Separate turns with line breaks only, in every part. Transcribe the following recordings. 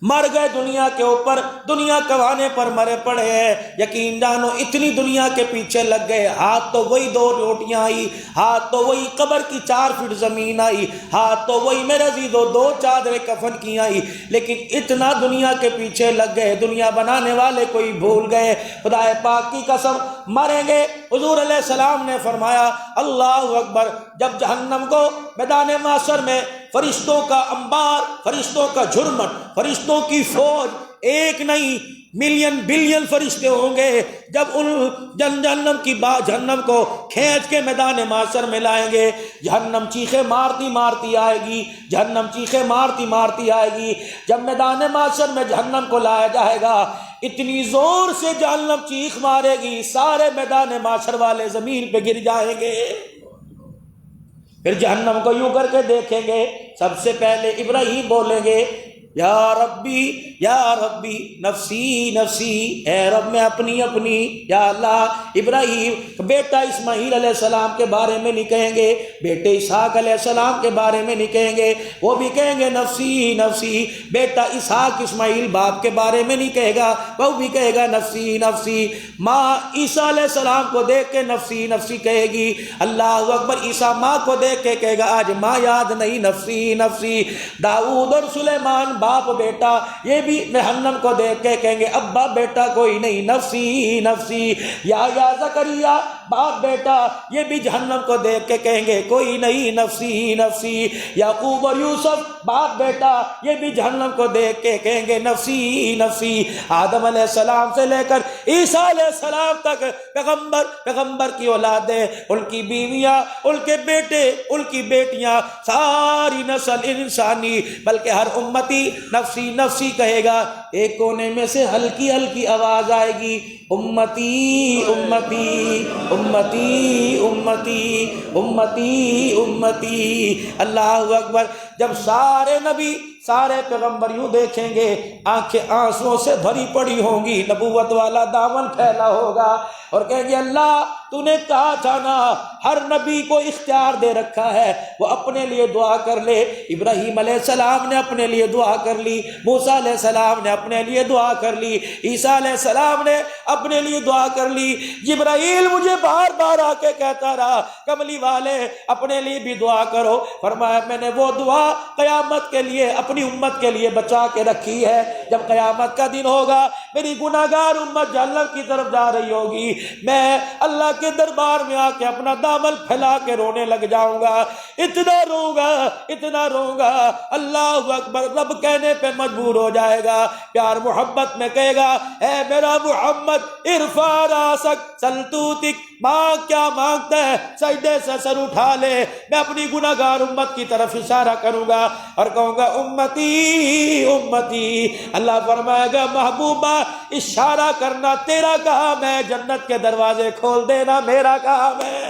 مر گئے دنیا کے اوپر، دنیا کمانے پر مرے پڑے ہیں، یقین جانو اتنی دنیا کے پیچھے لگ گئے، ہاتھ تو وہی 2 روٹیاں آئی، ہاتھ تو وہی قبر کی 4 فٹ زمین آئی، ہاتھ تو وہی میرے عزیزو 2 چادریں کفن کی آئی، لیکن اتنا دنیا کے پیچھے لگ گئے، دنیا بنانے والے کوئی بھول گئے۔ خدا پاک کی قسم مریں گے۔ حضور علیہ السلام نے فرمایا اللہ اکبر، جب جہنم کو میدان محشر میں فرشتوں کا انبار، فرشتوں کا جھرمٹ، فرشتوں کی فوج، ایک نہیں ملین بلین فرشتے ہوں گے، جب ان جہنم کی جہنم کو کھینچ کے میدان محشر میں لائیں گے، جہنم چیخے مارتی مارتی آئے گی، جہنم چیخے مارتی مارتی آئے گی۔ جب میدان محشر میں جہنم کو لایا جائے گا، اتنی زور سے جہنم چیخ مارے گی، سارے میدان محشر والے زمین پہ گر جائیں گے۔ پھر جہنم کو یوں کر کے دیکھیں گے، سب سے پہلے ابراہیم بولیں گے یا ربی نفسی نفسی، اے رب میں اپنی اپنی، یا اللہ۔ ابراہیم بیٹا اسماعیل علیہ السلام کے بارے میں نہیں کہیں گے، بیٹے اسحاق علیہ السلام کے بارے میں نہیں کہیں گے، وہ بھی کہیں گے نفسی نفسی۔ بیٹا اسحاق اسماعیل باپ کے بارے میں نہیں کہے گا، وہ بھی کہے گا نفسی نفسی۔ ماں عیسیٰ علیہ السلام کو دیکھ کے نفسی نفسی کہے گی، اللہ اکبر۔ عیسیٰ ماں کو دیکھ کے کہے گا آج ماں یاد نہیں، نفسی نفسی۔ داؤد اور سلیمان باپ بیٹا، یہ بھی جہنم کو دیکھ کے کہیں گے ابا بیٹا کوئی نہیں، نفسی نفسی۔ یا زکریا باپ بیٹا، یہ بھی جہنم کو دیکھ کے کہیں گے کوئی نہیں، نفسی نفسی۔ یعقوب اور یوسف باپ بیٹا، یہ بھی جہنم کو دیکھ کے کہیں گے نفسی نفسی۔ آدم علیہ السلام سے لے کر عیسیٰ علیہ السلام تک پیغمبر کی اولادیں، ان کی بیویاں، ان کے بیٹے، ان کی بیٹیاں، ساری نسل انسانی، بلکہ ہر امتی نفسی نفسی کہے گا۔ ایک کونے میں سے ہلکی ہلکی آواز آئے گی، امتی امتی امتی امتی امتی امتی۔ اللہ اکبر۔ جب سارے نبی، سارے پیغمبر یوں دیکھیں گے، آنکھیں آنسوں سے بھری پڑی ہوں گی، نبوت والا دامن پھیلا ہوگا، اور کہیں گے اللہ تو نے کہا تھا نا، ہر نبی کو اختیار دے رکھا ہے وہ اپنے لیے دعا کر لے۔ ابراہیم علیہ السلام نے اپنے لیے دعا کر لی، موسیٰ علیہ السلام نے اپنے لیے دعا کر لی، عیسیٰ علیہ السلام نے اپنے لیے دعا کر لی۔ جبرائیل مجھے بار بار آ کے کہتا رہا کملی والے اپنے لیے بھی دعا کرو، فرمایا میں نے وہ دعا قیامت کے لیے اپنی امت کے لیے بچا کے رکھی ہے۔ جب قیامت کا دن ہوگا، میری گناہگار امت جہنم کی طرف جا رہی ہوگی، میں اللہ کے دربار میں آ کے اپنا دامن پھیلا کے رونے لگ جاؤں گا، اتنا روں گا اتنا روں گا، اللہ اکبر۔ رب کہنے پہ مجبور ہو جائے گا، پیار محبت میں کہے گا اے میرا محمد ارفع راسک سلطوتک، مانگ کیا مانگتا ہے، سجدے سے سر اٹھا لے، میں اپنی گناہگار امت کی طرف اشارہ کروں گا اور کہوں گا امتی امتی۔ اللہ فرمائے گا محبوبہ اشارہ کرنا تیرا کام ہے، جنت کے دروازے کھول دینا میرا کام ہے۔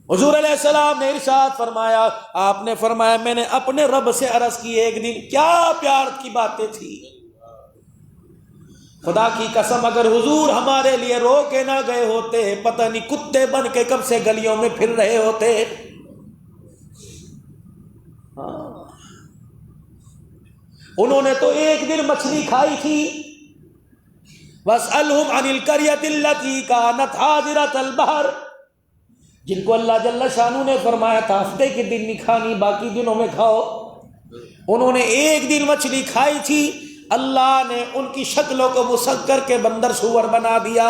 حضور علیہ السلام نے ارشاد فرمایا، آپ نے فرمایا میں نے اپنے رب سے عرض کی ایک دن، کیا پیار کی باتیں تھی، خدا کی قسم اگر حضور ہمارے لیے رو کے نہ گئے ہوتے، پتہ نہیں کتے بن کے کب سے گلیوں میں پھر رہے ہوتے۔ انہوں نے تو ایک دن مچھلی کھائی تھی، وَاسْأَلْهُمْ عَنِ الْقَرْيَةِ الَّتِي كَانَتْ حَاضِرَةَ الْبَحْرِ، جن کو اللہ جل شانہ نے فرمایا تھا ہفتے کے دن نہیں کھانی، باقی دنوں میں کھاؤ، انہوں نے ایک دن مچھلی کھائی تھی، اللہ نے ان کی شکلوں کو مسخر کے بندر سور بنا دیا۔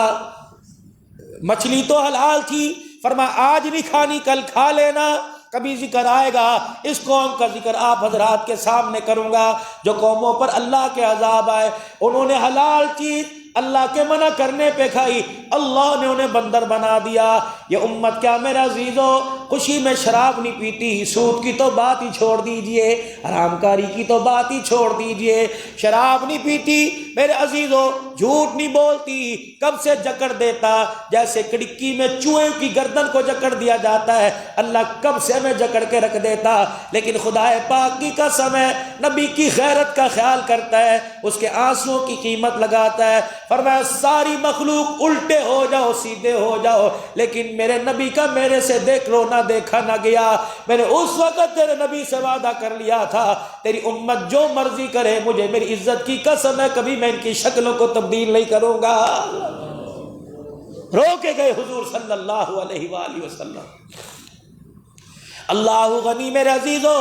مچھلی تو حلال تھی، فرمایا آج نہیں کھانی کل کھا لینا، کبھی ذکر آئے گا اس قوم کا ذکر آپ حضرات کے سامنے کروں گا جو قوموں پر اللہ کے عذاب آئے، انہوں نے حلال چیز اللہ کے منع کرنے پہ کھائی، اللہ نے انہیں بندر بنا دیا۔ یہ امت کیا میرے عزیزو خوشی میں شراب نہیں پیتی، سود کی تو بات ہی چھوڑ دیجئے، حرام کاری کی تو بات ہی چھوڑ دیجئے، شراب نہیں پیتی میرے عزیزو، جھوٹ نہیں بولتی، کب سے جکڑ دیتا، جیسے کڑکی میں چوہے کی گردن کو جکڑ دیا جاتا ہے، اللہ کب سے ہمیں جکڑ کے رکھ دیتا، لیکن خدا پاک کی قسم ہے نبی کی غیرت کا خیال کرتا ہے، اس کے آنسوؤں کی قیمت لگاتا ہے، فرمایا ساری مخلوق الٹے ہو جاؤ سیدھے ہو جاؤ، لیکن میرے نبی کا میرے سے دیکھ لو نہ نہ دیکھا نہ گیا، میں نے اس وقت تیرے نبی سے وعدہ کر لیا تھا تیری امت جو مرضی کرے، مجھے میری عزت کی قسم ہے کبھی میں ان کی شکلوں کو تبدیل نہیں کروں گا۔ رو کے گئے حضور صلی اللہ علیہ وآلہ وسلم۔ اللہ غنی میرے عزیزو،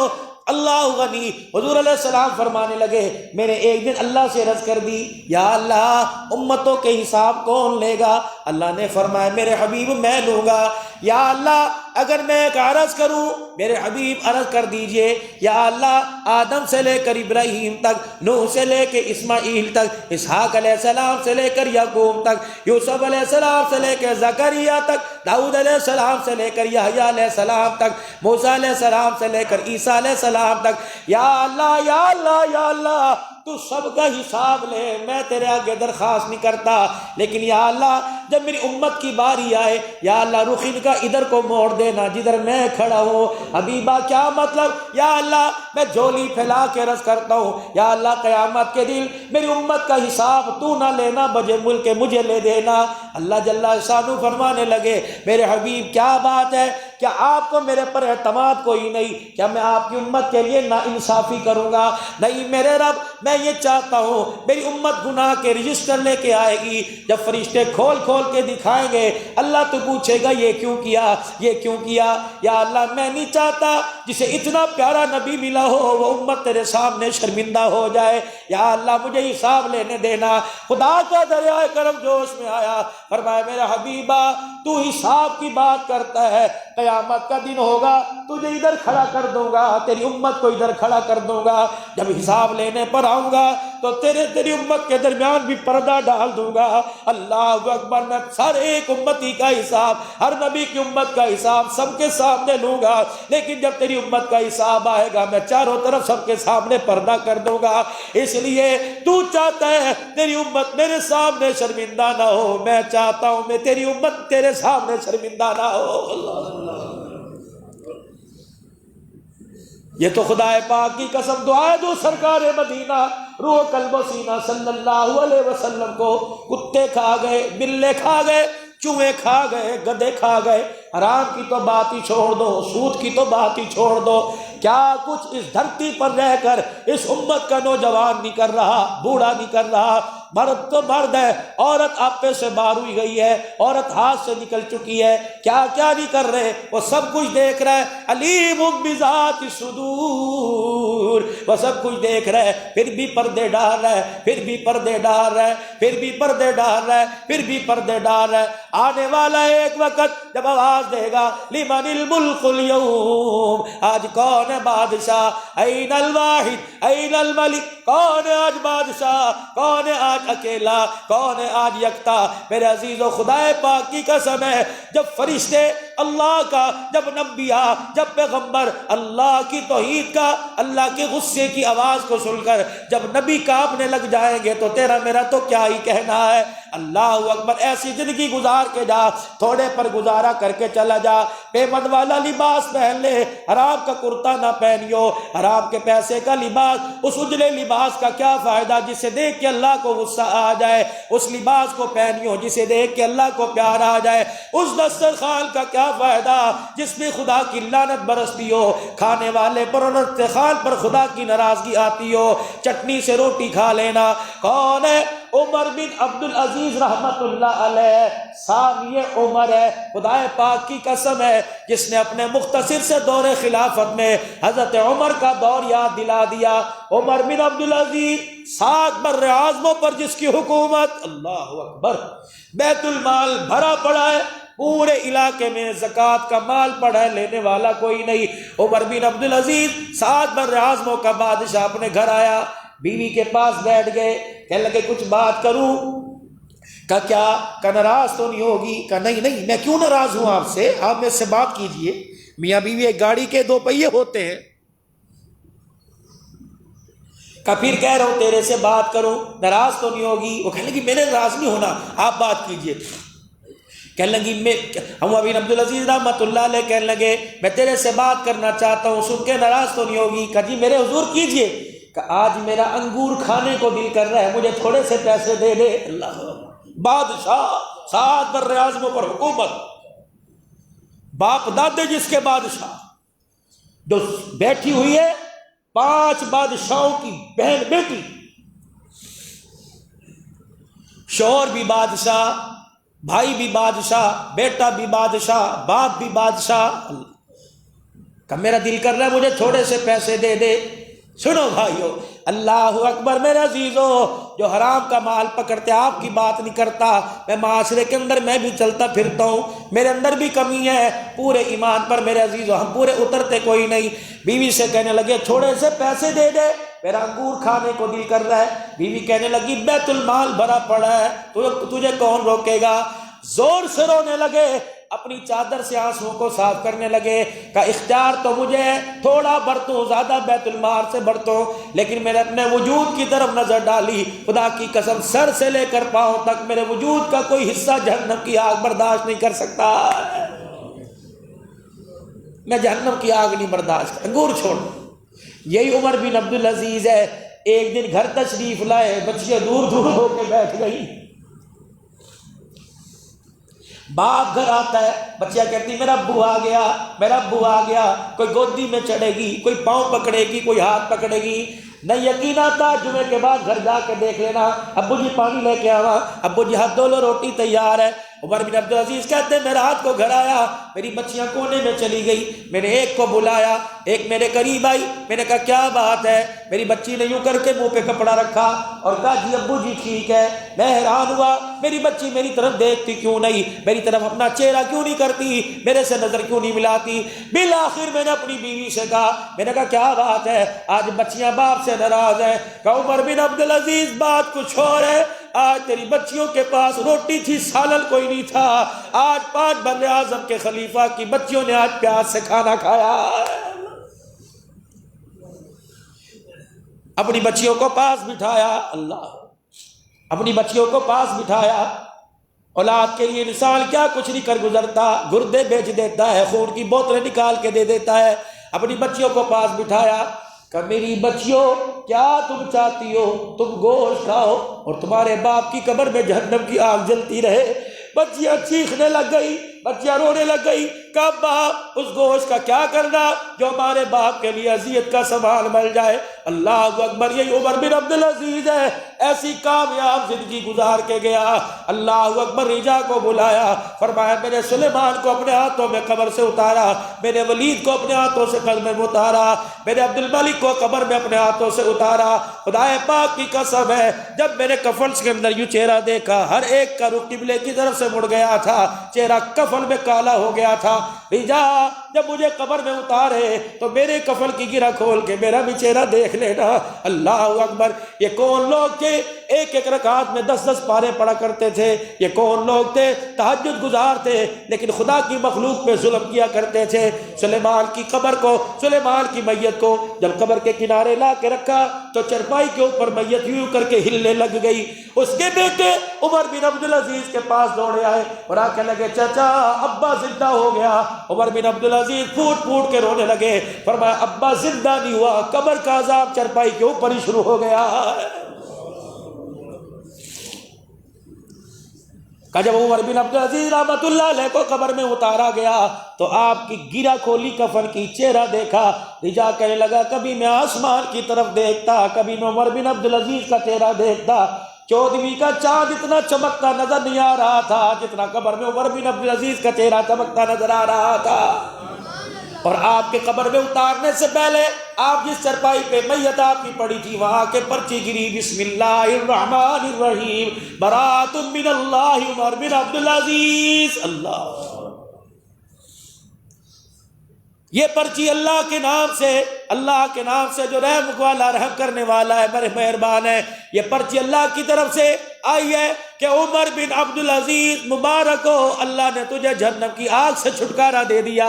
اللہ غنی۔ حضور علیہ السلام فرمانے لگے، میں نے ایک دن اللہ سے عرض کر دی یا اللہ امتوں کے حساب کون لے گا؟ اللہ نے فرمایا میرے حبیب میں لوں گا۔ یا اللہ اگر میں ایک عرض کروں، میرے حبیب عرض کر دیجئے یا اللہ آدم سے لے کر ابراہیم تک، نوح سے لے کے اسماعیل تک، اسحاق علیہ السلام سے لے کر یعقوب تک، یوسف علیہ السلام سے لے کر زکریا تک، داؤد علیہ السلام سے لے کر یحییٰ علیہ السلام تک، موسیٰ علیہ السلام سے لے کر عیسیٰ علیہ السلام تک، یا اللہ یا اللہ یا اللہ تو سب کا حساب لے، میں تیرے آگے درخواست نہیں کرتا، لیکن یا اللہ جب میری امت کی باری آئے یا اللہ رخ ان کا ادھر کو موڑ دینا جدھر میں کھڑا ہوں۔ حبیبہ کیا مطلب؟ یا اللہ میں جھولی پھیلا کے عرض کرتا ہوں یا اللہ قیامت کے دن میری امت کا حساب تو نہ لینا، بجے ملک مجھے لے دینا۔ اللہ جل شانہ فرمانے لگے میرے حبیب کیا بات ہے، کیا آپ کو میرے پر اعتماد کوئی نہیں؟ کیا میں آپ کی امت کے لیے نا انصافی کروں گا؟ نہیں میرے رب، میں یہ چاہتا ہوں میری امت گناہ کے رجسٹر لے کے آئے گی، جب فرشتے کھول کھول کے دکھائیں گے اللہ تو پوچھے گا یہ کیوں کیا، یہ کیوں کیا؟ یا اللہ میں نہیں چاہتا جسے اتنا پیارا نبی ملا ہو وہ امت تیرے سامنے شرمندہ ہو جائے۔ یا اللہ مجھے حساب لینے دینا۔ خدا کا دریائے کرم جوش میں آیا، فرمایا میرا حبیبہ تو حساب کی بات کرتا ہے، قیامت کا دن ہوگا تجھے ادھر کھڑا کر دوں گا، تیری امت کو ادھر کھڑا کر دوں گا، جب حساب لینے پر آؤں گا تو تیری امت کے درمیان بھی پردہ ڈال دوں گا۔ اللہ اکبر، میں ہر ایک امتی کا حساب، ہر نبی کی امت کا حساب سب کے سامنے لوں گا، لیکن جب تیری امت کا حساب آئے گا میں چاروں طرف سب کے سامنے پردہ کر دوں گا۔ اس لیے تو چاہتا ہے تیری امت میرے سامنے شرمندہ نہ ہو، میں چاہتا ہوں میں تیری امت تیرے سامنے شرمندہ نہ ہو۔ یہ تو خدا پاک کی قسم دعا ہے جو سرکار مدینہ روح قلب و سینہ صلی اللہ علیہ وسلم کو کتے کھا گئے، بلے کھا گئے، چوہے کھا گئے، گدھے کھا گئے، حرام کی تو بات ہی چھوڑ دو، سود کی تو بات ہی چھوڑ دو، کیا کچھ اس دھرتی پر رہ کر اس امت کا نوجوان نہیں کر رہا، بوڑھا نہیں کر رہا، مرد تو مرد ہے، عورت آپے سے باہر ہوئی گئی ہے، عورت ہاتھ سے نکل چکی ہے، کیا کیا نہیں کر رہے، وہ سب کچھ دیکھ رہا ہے، علیم بذات الصدور، وہ سب کچھ دیکھ رہا ہے، پھر بھی پردے ڈال رہا ہے، پھر بھی پردے ڈال رہا ہے، پھر بھی پردے ڈال رہا ہے، پھر بھی پردے ڈال رہا ہے۔ آنے والا ایک وقت جب آواز دے گا لمن الملک اليوم، آج کون ہے بادشاہ، این الواحد این الملک، کون ہے آج بادشاہ، کون ہے آج اکیلا، کون ہے آج یکتا؟ میرے عزیزو خدا پاک کی قسم ہے جب فرشتے اللہ کا، جب انبیاء، جب پیغمبر اللہ کی توحید کا، اللہ کے غصے کی آواز کو سن کر جب نبی کانپنے لگ جائیں گے تو تیرا میرا تو کیا ہی کہنا ہے۔ اللہ اکبر، ایسی زندگی گزار کے جا، تھوڑے پر گزارا کر کے چلا جا، پیمند والا لباس پہن لے، حرام کا کرتا نہ پہنیو، حرام کے پیسے کا لباس، اس اجلے لباس کا کیا فائدہ جسے دیکھ کے اللہ کو غصہ آ جائے، اس لباس کو پہنیو جسے دیکھ کے اللہ کو پیار آ جائے، اس دسترخوان کا کیا فائدہ جس میں خدا کی لعنت برستی ہو، کھانے والے پر اور دسترخوان پر خدا کی ناراضگی آتی ہو، چٹنی سے روٹی کھا لینا۔ کون ہے؟ عمر بن عبدالعزیز رحمت اللہ علیہ، ثانی عمر ہے، خدا پاک کی قسم ہے جس نے اپنے مختصر سے دور خلافت میں حضرت عمر کا دور یاد دلا دیا۔ عمر بن عبدالعزیز 7 بر اعظموں پر جس کی حکومت، اللہ اکبر، بیت المال بھرا پڑا ہے، پورے علاقے میں زکوٰۃ کا مال پڑا ہے، لینے والا کوئی نہیں۔ عمر بن عبدالعزیز 7 بر اعظموں کا بادشاہ اپنے گھر آیا، بیوی کے پاس بیٹھ گئے، کہنے لگے کچھ بات کروں؟ کہا کیا؟ کہ ناراض تو نہیں ہوگی؟ کہ نہیں نہیں، میں کیوں ناراض ہوں آپ سے، آپ میرے سے بات کیجئے، میاں بیوی ایک گاڑی کے 2 پہیے ہوتے ہیں۔ کہ پھر کہہ رہا ہوں تیرے سے بات کروں، ناراض تو نہیں ہوگی؟ وہ کہنے لگی میں نے ناراض نہیں ہونا، آپ بات کیجئے۔ کہنے لگی عمر بن عبدالعزیز رحمت اللہ علیہ کہنے لگے میں تیرے سے بات کرنا چاہتا ہوں، سن کے ناراض تو نہیں ہوگی؟ کہ جی میرے حضور کیجئے۔ کہ آج میرا انگور کھانے کو دل کر رہا ہے، مجھے تھوڑے سے پیسے دے دے۔ اللہ بادشاہ، 7 بر اعظموں پر حکومت، باپ دادے جس کے بادشاہ، جو بیٹھی ہوئی ہے 5 بادشاہوں کی بہن بیٹی، شوہر بھی بادشاہ، بھائی بھی بادشاہ، بیٹا بھی بادشاہ، باپ بھی بادشاہ۔ کہ میرا دل کر رہا ہے مجھے تھوڑے سے پیسے دے دے۔ سنو بھائیو، اللہ اکبر میرے عزیزو، جو حرام کا مال پکڑتے، آپ کی بات نہیں کرتا، میں معاشرے کے اندر میں بھی چلتا پھرتا ہوں، میرے اندر بھی کمی ہے، پورے ایمان پر میرے عزیزو ہم پورے اترتے کوئی نہیں۔ بیوی سے کہنے لگے تھوڑے سے پیسے دے دے، میرا انگور کھانے کو دل کر رہا ہے۔ بیوی کہنے لگی بیت المال بھرا پڑا ہے، تجھے کون روکے گا؟ زور سے رونے لگے، اپنی چادر سے آنسوں کو صاف کرنے لگے کہ اختیار تو مجھے ہے، تھوڑا برتوں زیادہ بیت المال سے برتوں، لیکن میرے اپنے وجود کی طرف نظر ڈالی، خدا کی قسم سر سے لے کر پاؤں تک میرے وجود کا کوئی حصہ جہنم کی آگ برداشت نہیں کر سکتا، میں جہنم کی آگ نہیں برداشت، انگور چھوڑ۔ یہی عمر بن عبدالعزیز ہے، ایک دن گھر تشریف لائے، بچیاں دور دور ہو کے بیٹھ گئی، باپ گھر آتا ہے، بچیاں کہتی میرا ابو آ گیا، میرا ابو آ گیا، کوئی گودی میں چڑھے گی، کوئی پاؤں پکڑے گی، کوئی ہاتھ پکڑے گی، نہ یقین آتا جمعے کے بعد گھر جا کے دیکھ لینا، ابو جی پانی لے کے آوا، ابو جی ہاتھ دھو لو، روٹی تیار ہے۔ عمر بن عبدالعزیز کہتے ہیں میں رات کو گھر آیا، میری بچیاں کونے میں چلی گئی، میں نے ایک کو بلایا، ایک میرے قریب آئی، میں نے کہا کیا بات ہے؟ میری بچی نے یوں کر کے منہ پہ کپڑا رکھا اور کہا جی ابو جی ٹھیک ہے۔ میں حیران ہوا، میری بچی میری طرف دیکھتی کیوں نہیں، میری طرف اپنا چہرہ کیوں نہیں کرتی، میرے سے نظر کیوں نہیں ملاتی؟ بالآخر میں نے اپنی بیوی سے کہا، میں نے کہا کیا بات ہے آج بچیاں باپ سے ناراض ہیں؟ کہ عمر بن عبدالعزیز بات کچھ اور ہے، آج تیری بچیوں کے پاس روٹی تھی، سالن کوئی نہیں تھا، آج 5 بر اعظم کے خلیفہ کی بچیوں نے آج پیار سے کھانا کھایا۔ اپنی بچیوں کو پاس بٹھایا، اللہ، اپنی بچیوں کو پاس بٹھایا۔ اولاد کے لیے انسان کیا کچھ نہیں کر گزرتا، گردے بیچ دیتا ہے، خون کی بوتلیں نکال کے دے دیتا ہے، اپنی بچیوں کو پاس بٹھایا کہ میری بچیوں کیا تم چاہتی ہو، تم گوشت کھاؤ اور تمہارے باپ کی قبر میں جہنم کی آگ جلتی رہے۔ بچیاں چیخنے لگ گئی، بچیاں رونے لگ گئی کہ باپ اس گوشت کا کیا کرنا جو ہمارے باپ کے لیے اذیت کا سامان بن جائے۔ اللہ اکبر، یہی عمر بن عبدالعزیز ہے، ایسی کامیاب زندگی گزار کے گیا۔ اللہ اکبر، رجا کو بلایا، فرمایا میں نے سلیمان کو اپنے ہاتھوں میں قبر سے اتارا، میں نے ولید کو اپنے ہاتھوں سے قبر میں اتارا، میں نے عبد الملک کو قبر میں اپنے ہاتھوں سے اتارا۔ خدائے پاک کی قسم ہے، جب میں نے کفن کے اندر یوں چہرہ دیکھا، ہر ایک کا رخ قبلے کی طرف سے مڑ گیا تھا، چہرہ کفن میں کالا ہو گیا تھا۔ رجا جب مجھے قبر میں اتارے تو میرے کفن کی گرہ کھول کے میرا بھی چہرہ دیکھ لینا۔ اللہ اکبر، یہ کون لوگ تھے ایک ایک رکعت میں 10 پارے پڑھا کرتے تھے؟ یہ کون لوگ تھے تہجد گزار تھے لیکن خدا کی مخلوق پہ ظلم کیا کرتے تھے؟ سلیمان کی قبر کو، سلیمان کی میت کو جب قبر کے کنارے لا کے رکھا تو چرپائی کے اوپر میت یوں کر کے ہلنے لگ گئی۔ اس کے بیٹے عمر بن عبدالعزیز کے پاس دوڑے آئے اور آ کے لگے چچا ابا زندہ ہو گیا۔ عمر بن عبدالعزیز پھوٹ پھوٹ کے رونے لگے، فرمایا ابا زندہ نہیں ہوا، قبر کا عذاب چرپائی کے اوپر ہی شروع ہو گیا۔ کہ جب عمر بن عبدالعزیز رحمۃ اللہ علیہ کو قبر میں اتارا گیا تو آپ کی گرہ کھولی کفن کی، چہرہ دیکھا، رجا کہنے لگا کبھی میں آسمان کی طرف دیکھتا، کبھی میں عمر بن عبدالعزیز کا چہرہ دیکھتا، 14ویں کا چاند اتنا چمکتا نظر نہیں آ رہا تھا جتنا قبر میں عمر بن عبدالعزیز کا چہرہ چمکتا نظر آ رہا تھا۔ اور آپ کے قبر میں اتارنے سے پہلے آپ جس چرپائی پہ میت آپ کی پڑی تھی وہاں کے پرچی گری، بسم اللہ الرحمن الرحیم، برات من اللہ عمر بن عبدالعزیز۔ اللہ، یہ پرچی اللہ کے نام سے، اللہ کے نام سے جو رحم والا، رحم کرنے والا ہے، بڑے مہربان ہے، یہ پرچی اللہ کی طرف سے آئی ہے کہ عمر بن عبدالعزیز مبارک ہو، اللہ نے تجھے جہنم کی آگ سے چھٹکارا دے دیا۔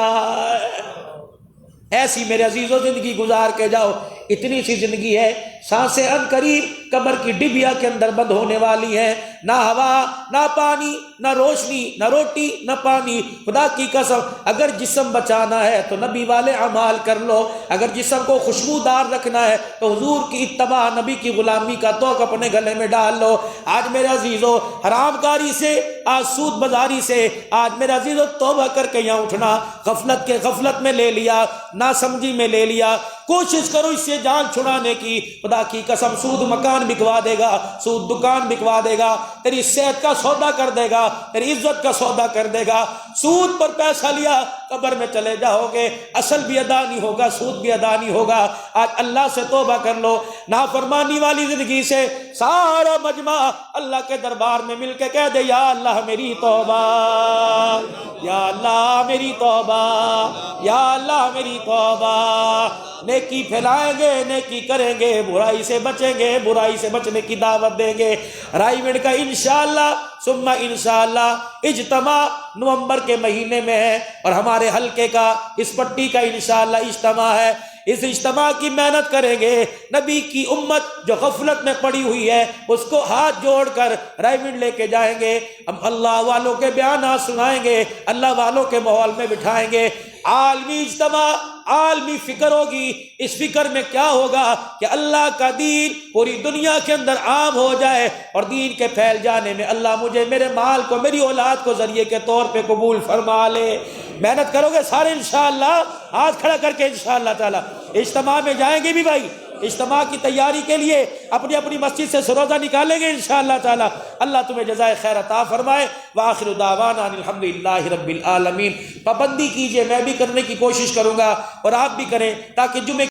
ایسی میرے عزیزوں زندگی گزار کے جاؤ، اتنی سی زندگی ہے، سانسیں ان قریب قبر کی ڈبیا کے اندر بند ہونے والی ہیں، نہ ہوا، نہ پانی، نہ روشنی، نہ روٹی، نہ پانی۔ خدا کی قسم اگر جسم بچانا ہے تو نبی والے اعمال کر لو، اگر جسم کو خوشبودار رکھنا ہے تو حضور کی اتباع، نبی کی غلامی کا توق اپنے گلے میں ڈال لو۔ آج میرے عزیزو حرام کاری سے، آج سود بازاری سے، آج میرے عزیزو توبہ کر کے یہاں اٹھنا، غفلت میں لے لیا، ناسمجھی میں لے لیا۔ کوشش کرو اس سے جان چھڑانے کی، خدا کی قسم سود مکان بکوا دے گا، سود دکان بکوا دے گا، تیری صحت کا سودا کر دے گا، تیری عزت کا سودا کر دے گا۔ سود پر پیسہ لیا، قبر میں چلے جاؤ گے، اصل بھی ادا نہیں ہوگا، سود بھی ادا نہیں ہوگا۔ آج اللہ سے توبہ کر لو۔ نافرمانی والی زندگی سے سارا مجمع اللہ کے دربار میں مل کے کہہ دے یا اللہ میری توبہ، یا اللہ میری توبہ، یا اللہ میری توبہ۔ نیکی پھیلائیں گے، نیکی کریں گے، برائی سے بچیں گے، برائی سے بچنے کی دعوت دیں گے۔ رائی وڈ کا انشاءاللہ ثم انشاءاللہ اجتماع نومبر کے مہینے میں ہے، اور ہمارے حلقے کا اس پٹی کا انشاءاللہ اجتماع ہے۔ اس اجتماع کی محنت کریں گے، نبی کی امت جو غفلت میں پڑی ہوئی ہے اس کو ہاتھ جوڑ کر رائمنڈ لے کے جائیں گے۔ ہم اللہ والوں کے بیانات سنائیں گے، اللہ والوں کے ماحول میں بٹھائیں گے۔ عالمی اجتماع، عالمی فکر ہوگی۔ اس فکر میں کیا ہوگا کہ اللہ کا دین پوری دنیا کے اندر عام ہو جائے، اور دین کے پھیل جانے میں اللہ مجھے، میرے مال کو، میری اولاد کو ذریعے کے طور پہ قبول فرما لے۔ محنت کرو گے سارے انشاءاللہ، ہاتھ کھڑا کر کے انشاءاللہ تعالی۔ اجتماع میں جائیں گے بھی بھائی، اجتماع کی تیاری کے لیے اپنی اپنی مسجد سے سروزہ نکالیں گے انشاءاللہ تعالی۔ اللہ تمہیں جزائے خیر عطا فرمائے۔ وآخر دعوانا ان الحمدللہ رب العالمین۔ پابندی کیجئے، میں بھی کرنے کی کوشش کروں گا اور آپ بھی کریں، تاکہ جمعے